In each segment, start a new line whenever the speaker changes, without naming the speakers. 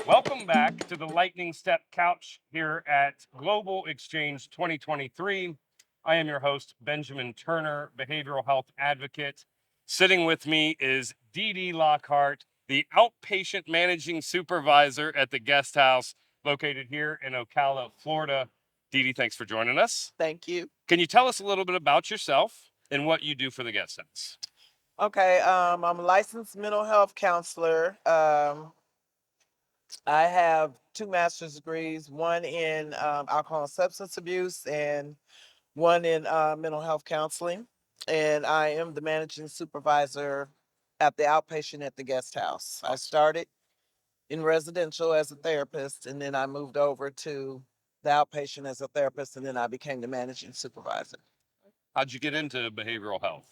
Welcome back to the Lightning Step Couch here at Global Exchange 2023. I am your host, Benjamin Turner, behavioral health advocate. Sitting with me is Deidra Lockhart, the Outpatient Managing Supervisor at the guest house located here in Ocala, Florida. Deidra, thanks for joining us.
Thank you.
Can you tell us a little bit about yourself and what you do for the guest house?
Okay, I'm a licensed mental health counselor. I have two master's degrees, one in alcohol and substance abuse and one in mental health counseling. And I am the managing supervisor at the outpatient at the guest house. I started in residential as a therapist, and then I moved over to the outpatient as a therapist, and then I became the managing supervisor.
How'd you get into behavioral health?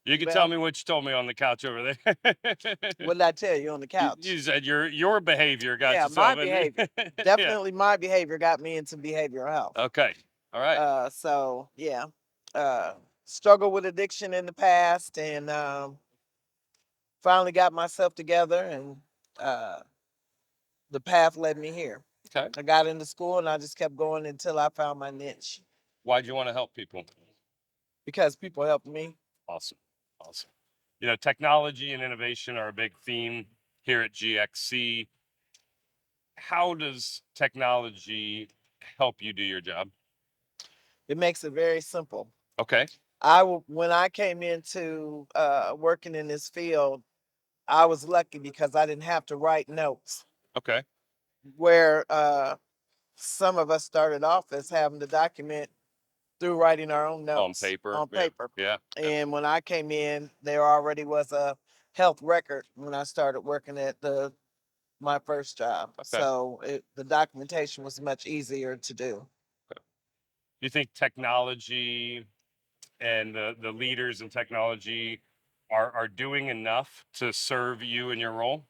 You can tell
Well,
me what you told me on the couch over there.
what did I tell you on the couch?
You said your behavior got
Yeah, my
yourself in.
behavior.
Yeah.
Definitely my behavior got me into behavioral health.
Okay. All right.
So yeah. Uh Struggled with addiction in the past and finally got myself together and uh the path led me here.
Okay.
I got into school and I just kept going until I found my niche
Why'd you want to help people?
because people helped me.
Awesome. Awesome. Technology and innovation are a big theme here at GXC. How does technology help you do your job?
It makes it very simple.
Okay.
When I came into working in this field, I was lucky because I didn't have to write notes
Okay.
where some of us started off as having to document through writing our own
On
notes
paper.
on
Yeah.
paper.
Yeah. Yeah.
And when I came in, there already was a health record when I started working at the my first job.
Okay.
So the documentation was much easier to do.
Do you think technology and the leaders in technology are doing enough to serve you in your role?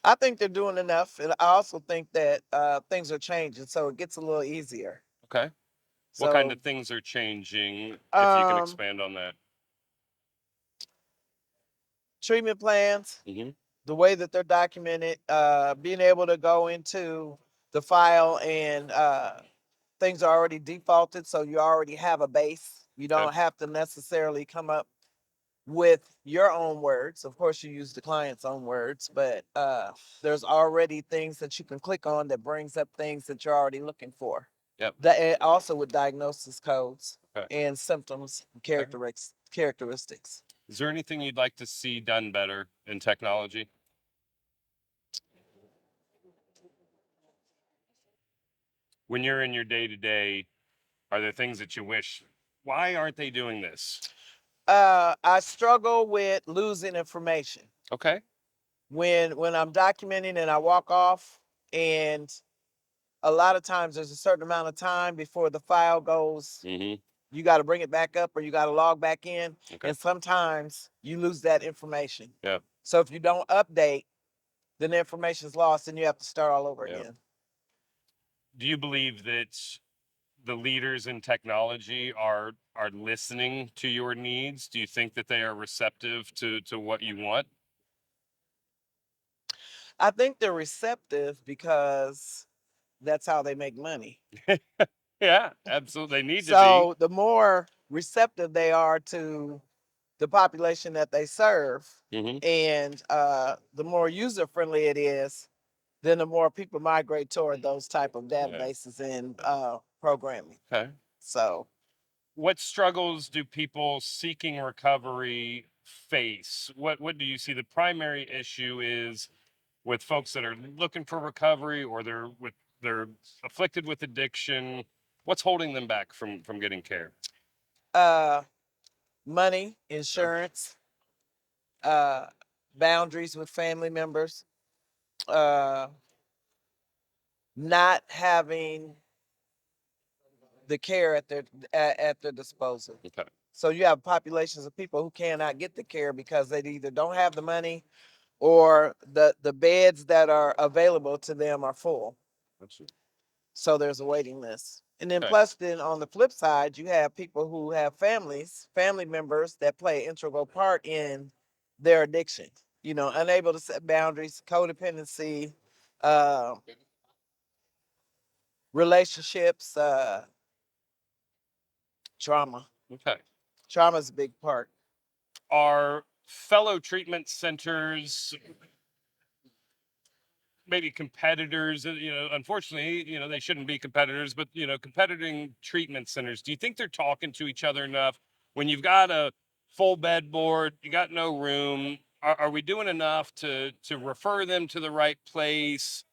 I think they're doing enough, and I also think that things are changing, so it gets a little easier.
Okay. What kind
So,
of things are changing, if you can
um,
expand on that?
treatment plans,
Hmm.
the way that they're documented, being able to go into the file and things are already defaulted, so you already have a base. You
Okay.
don't have to necessarily come up with your own words. Of course, you use the client's own words, but there's already things that you can click on that brings up things that you're already looking for.
Yep.
That also with diagnosis codes
Okay.
and symptoms,
Okay.
characteristics.
Is there anything you'd like to see done better in technology? When you're in your day to day, are there things that you wish? Why aren't they doing this?
I struggle with losing information
Okay.
when I'm documenting and I walk off and a lot of times there's a certain amount of time before the file goes.
Hmm.
You got to bring it back up or you got to log back in.
Okay.
And sometimes you lose that information.
Yeah.
So if you don't update, then the information's lost and you have to start all over
Yeah.
again.
Do you believe that the leaders in technology are listening to your needs? Do you think that they are receptive to what you want?
I think they're receptive because that's how they make money.
Yeah, absolutely. They need to be.
So the more receptive they are to the population that they serve
Hmm.
and the more user friendly it is, then the more people migrate toward those type of
Yeah.
databases and programming.
Okay.
So
What struggles do people seeking recovery face? What do you see the primary issue is with folks that are looking for recovery, or they're afflicted with addiction? What's holding them back from getting care?
uh, money,
Okay.
insurance, uh, boundaries with family members, uh, not having the care at their disposal.
Okay.
So you have populations of people who cannot get the care because they either don't have the money or the beds that are available to them are full.
Absolutely.
So there's a waiting list. And then
Okay.
plus then on the flip side, you have people who have family members that play an integral part in their addiction. unable to set boundaries, codependency, uh, relationships, trauma.
Okay.
Trauma is a big part.
Are fellow treatment centers maybe competitors? Unfortunately, they shouldn't be competitors, but competing treatment centers, do you think they're talking to each other enough when you've got a full bed board, you got no room? Are we doing enough to refer them to the right place?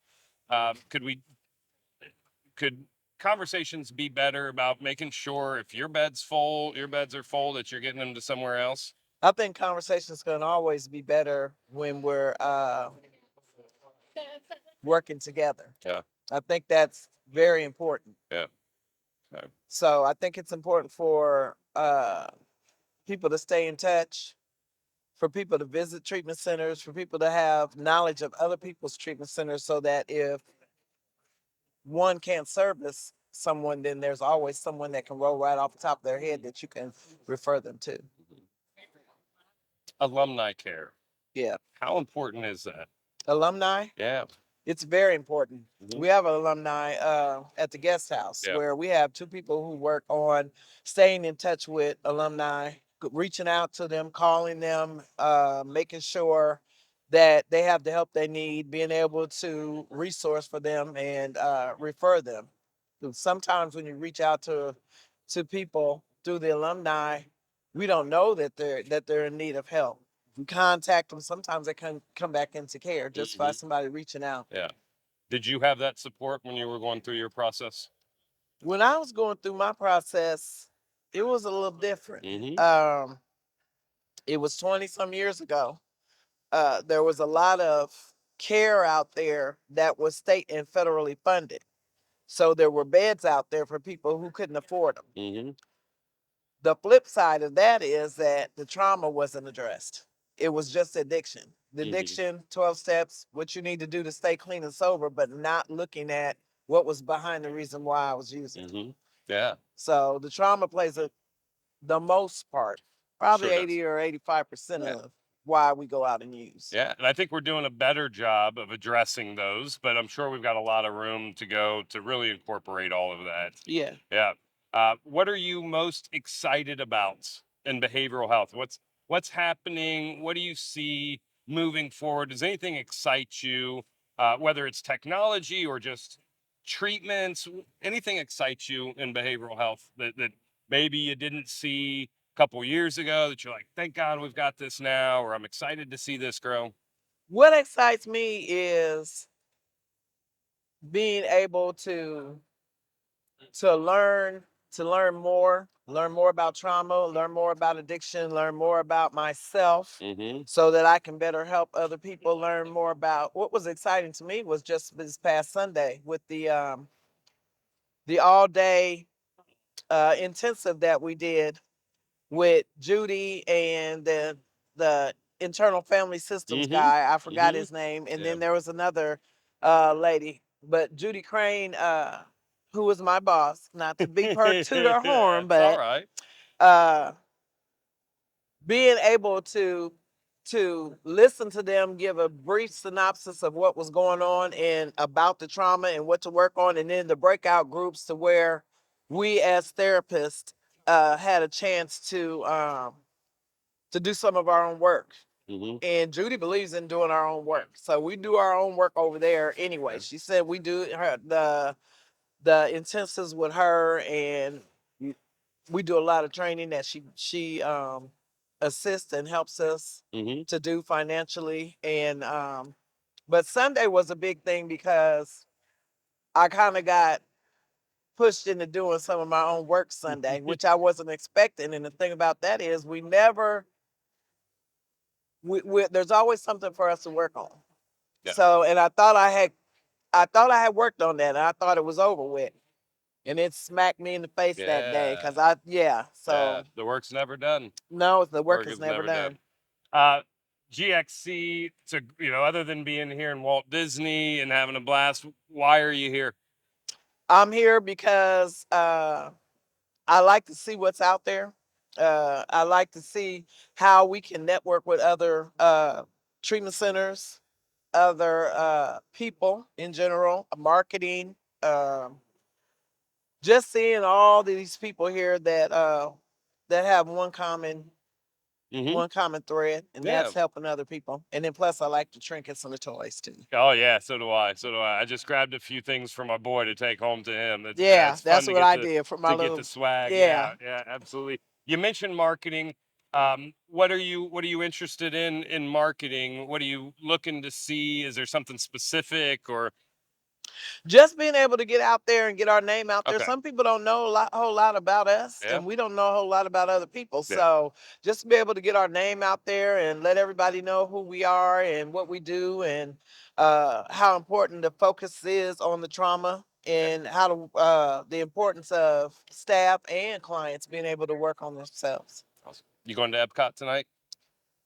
Could conversations be better about making sure if your beds are full, that you're getting them to somewhere else?
I think conversations can always be better when we're working together.
Yeah.
I think that's very important.
Yeah. Okay.
So I think it's important for people to stay in touch, for people to visit treatment centers, for people to have knowledge of other people's treatment centers so that if one can't service someone, then there's always someone that can roll right off the top of their head that you can refer them to.
Alumni care.
Yeah.
How important is that?
Alumni?
Yeah.
It's very important.
Mhm.
We have an alumni at the guest house
Yeah.
where we have two people who work on staying in touch with alumni, reaching out to them, calling them, making sure that they have the help they need, being able to resource for them and refer them. Sometimes when you reach out to people through the alumni, we don't know that they're in need of help. We contact them. Sometimes they can come back into care just by somebody reaching out.
Yeah. Did you have that support when you were going through your process?
When I was going through my process, it was a little different. It was 20 some years ago. There was a lot of care out there that was state and federally funded. So there were beds out there for people who couldn't afford them. The flip side of that is that the trauma wasn't addressed. It was just addiction. The addiction, 12 steps, what you need to do to stay clean and sober, but not looking at what was behind the reason why I was using.
Yeah.
So the trauma plays the most part, probably
Sure does.
80 or 85%
Yeah.
of why we go out and use.
Yeah, and I think we're doing a better job of addressing those, but I'm sure we've got a lot of room to go to really incorporate all of that.
Yeah.
Yeah. What are you most excited about in behavioral health? What's happening? What do you see moving forward? Does anything excite you? Whether it's technology or just treatments, anything excites you in behavioral health that maybe you didn't see a couple years ago that you're like, thank God we've got this now, or I'm excited to see this grow?
What excites me is being able to learn learn more about trauma, learn more about addiction, learn more about myself so that I can better help other people learn more about. What was exciting to me was just this past Sunday with the all day intensive that we did with Judy and the internal family systems guy. I forgot his name. And then there was another lady, but Judy Crane, who was my boss, not to beat her to her horn,
That's all
but
right.
being able to listen to them give a brief synopsis of what was going on and about the trauma and what to work on, and then the breakout groups to where we as therapists had a chance to do some of our own work. And Judy believes in doing our own work, so we do our own work over there anyway. She said we do the intensives with her, and we do a lot of training that she assists and helps us to do financially. And but Sunday was a big thing because I kind of got pushed into doing some of my own work Sunday, which I wasn't expecting. And the thing about that is we never there's always something for us to work on.
Yeah.
So, and I thought I had worked on that, and I thought it was over with. And it smacked me in the face that day because so
the work's never done.
no, the work is never done.
GXC, to other than being here in Walt Disney and having a blast, why are you here?
I'm here because I like to see what's out there. I like to see how we can network with other treatment centers, other people in general, marketing, just seeing all these people here that have one common thread, and
Yeah.
that's helping other people. And then plus, I like the trinkets and the toys too.
Oh yeah, so do I. So do I. I just grabbed a few things for my boy to take home to him.
Yeah,
It's fun
that's
to
what
get
I did for my
to get
little.
the swag.
Yeah,
Yeah, absolutely. You mentioned marketing. What are you interested in marketing? What are you looking to see? Is there something specific or
just being able to get out there and get our name out there.
okay?
Some people don't know whole lot about us,
Yeah,
and we don't know a whole lot about other people.
yeah.
So just to be able to get our name out there and let everybody know who we are and what we do, and how important the focus is on the trauma, and how to the importance of staff and clients being able to work on themselves.
Awesome. You going to Epcot tonight?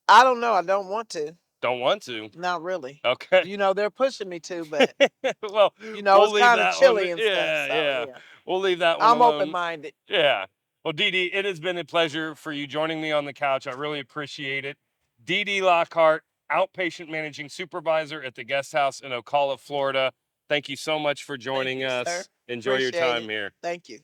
I don't know. I don't want to.
Don't want to.
Not really.
Okay.
They're pushing me to, but
Well, we'll
it's
leave
kind of
that one.
chilly and stuff.
Yeah,
So
yeah.
yeah,
We'll leave that one
I'm
alone.
open-minded.
Yeah. Well, Dee Dee, it has been a pleasure for you joining me on the couch. I really appreciate it. Deidra Lockhart, Outpatient Managing Supervisor at the Guest House in Ocala, Florida. Thank you so much for
Thank
joining
you, sir.
us. Enjoy your
Appreciate
time
it.
here.
Thank you.